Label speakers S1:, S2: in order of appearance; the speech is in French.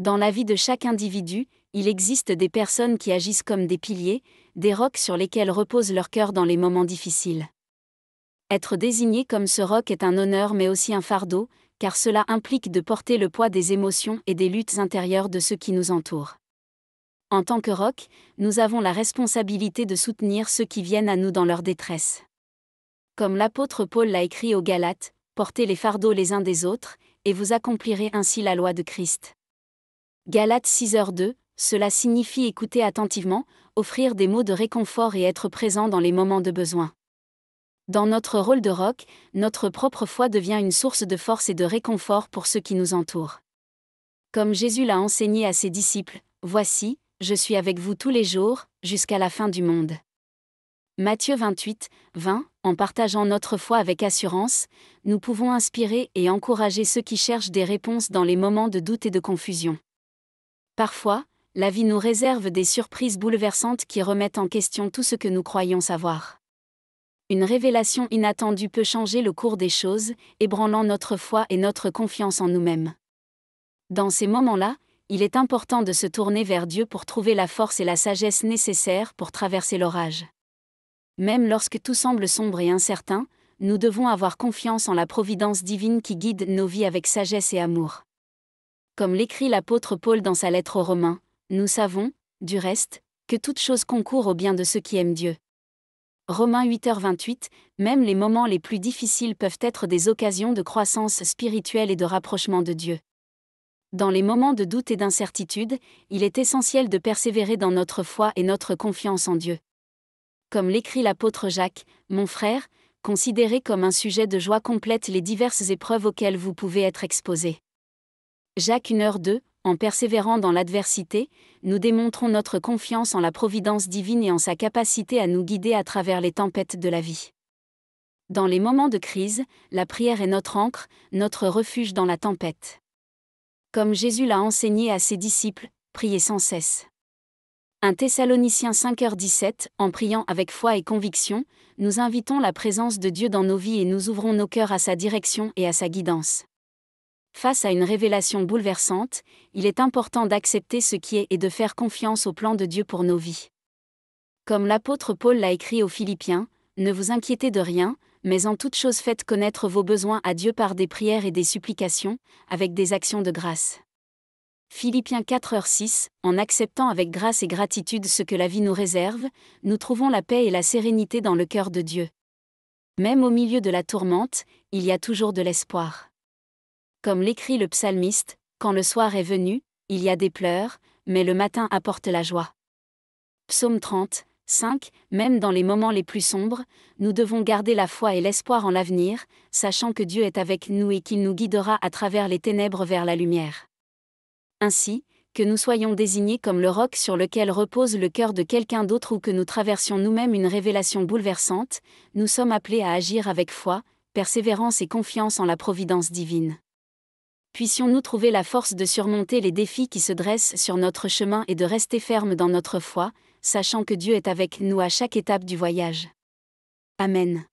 S1: Dans la vie de chaque individu, il existe des personnes qui agissent comme des piliers, des rocs sur lesquels repose leur cœur dans les moments difficiles. Être désigné comme ce roc est un honneur mais aussi un fardeau, car cela implique de porter le poids des émotions et des luttes intérieures de ceux qui nous entourent. En tant que roc, nous avons la responsabilité de soutenir ceux qui viennent à nous dans leur détresse. Comme l'apôtre Paul l'a écrit aux Galates, portez les fardeaux les uns des autres, et vous accomplirez ainsi la loi de Christ. Galates 6h2, cela signifie écouter attentivement, offrir des mots de réconfort et être présent dans les moments de besoin. Dans notre rôle de roc, notre propre foi devient une source de force et de réconfort pour ceux qui nous entourent. Comme Jésus l'a enseigné à ses disciples, « Voici, je suis avec vous tous les jours, jusqu'à la fin du monde. » Matthieu 28, 20, en partageant notre foi avec assurance, nous pouvons inspirer et encourager ceux qui cherchent des réponses dans les moments de doute et de confusion. Parfois, la vie nous réserve des surprises bouleversantes qui remettent en question tout ce que nous croyons savoir. Une révélation inattendue peut changer le cours des choses, ébranlant notre foi et notre confiance en nous-mêmes. Dans ces moments-là, il est important de se tourner vers Dieu pour trouver la force et la sagesse nécessaires pour traverser l'orage. Même lorsque tout semble sombre et incertain, nous devons avoir confiance en la providence divine qui guide nos vies avec sagesse et amour. Comme l'écrit l'apôtre Paul dans sa lettre aux Romains, nous savons, du reste, que toute chose concourt au bien de ceux qui aiment Dieu. Romains 8h28, même les moments les plus difficiles peuvent être des occasions de croissance spirituelle et de rapprochement de Dieu. Dans les moments de doute et d'incertitude, il est essentiel de persévérer dans notre foi et notre confiance en Dieu. Comme l'écrit l'apôtre Jacques, « Mon frère, considérez comme un sujet de joie complète les diverses épreuves auxquelles vous pouvez être exposés. » Jacques 1h2, en persévérant dans l'adversité, nous démontrons notre confiance en la providence divine et en sa capacité à nous guider à travers les tempêtes de la vie. Dans les moments de crise, la prière est notre ancre, notre refuge dans la tempête. Comme Jésus l'a enseigné à ses disciples, priez sans cesse. 1 Thessaloniciens 5h17, en priant avec foi et conviction, nous invitons la présence de Dieu dans nos vies et nous ouvrons nos cœurs à sa direction et à sa guidance. Face à une révélation bouleversante, il est important d'accepter ce qui est et de faire confiance au plan de Dieu pour nos vies. Comme l'apôtre Paul l'a écrit aux Philippiens, « Ne vous inquiétez de rien, mais en toute chose faites connaître vos besoins à Dieu par des prières et des supplications, avec des actions de grâce. » Philippiens 4h6, en acceptant avec grâce et gratitude ce que la vie nous réserve, nous trouvons la paix et la sérénité dans le cœur de Dieu. Même au milieu de la tourmente, il y a toujours de l'espoir. Comme l'écrit le psalmiste, « Quand le soir est venu, il y a des pleurs, mais le matin apporte la joie. » Psaume 30, 5, même dans les moments les plus sombres, nous devons garder la foi et l'espoir en l'avenir, sachant que Dieu est avec nous et qu'il nous guidera à travers les ténèbres vers la lumière. Ainsi, que nous soyons désignés comme le roc sur lequel repose le cœur de quelqu'un d'autre ou que nous traversions nous-mêmes une révélation bouleversante, nous sommes appelés à agir avec foi, persévérance et confiance en la providence divine. Puissions-nous trouver la force de surmonter les défis qui se dressent sur notre chemin et de rester fermes dans notre foi, sachant que Dieu est avec nous à chaque étape du voyage. Amen.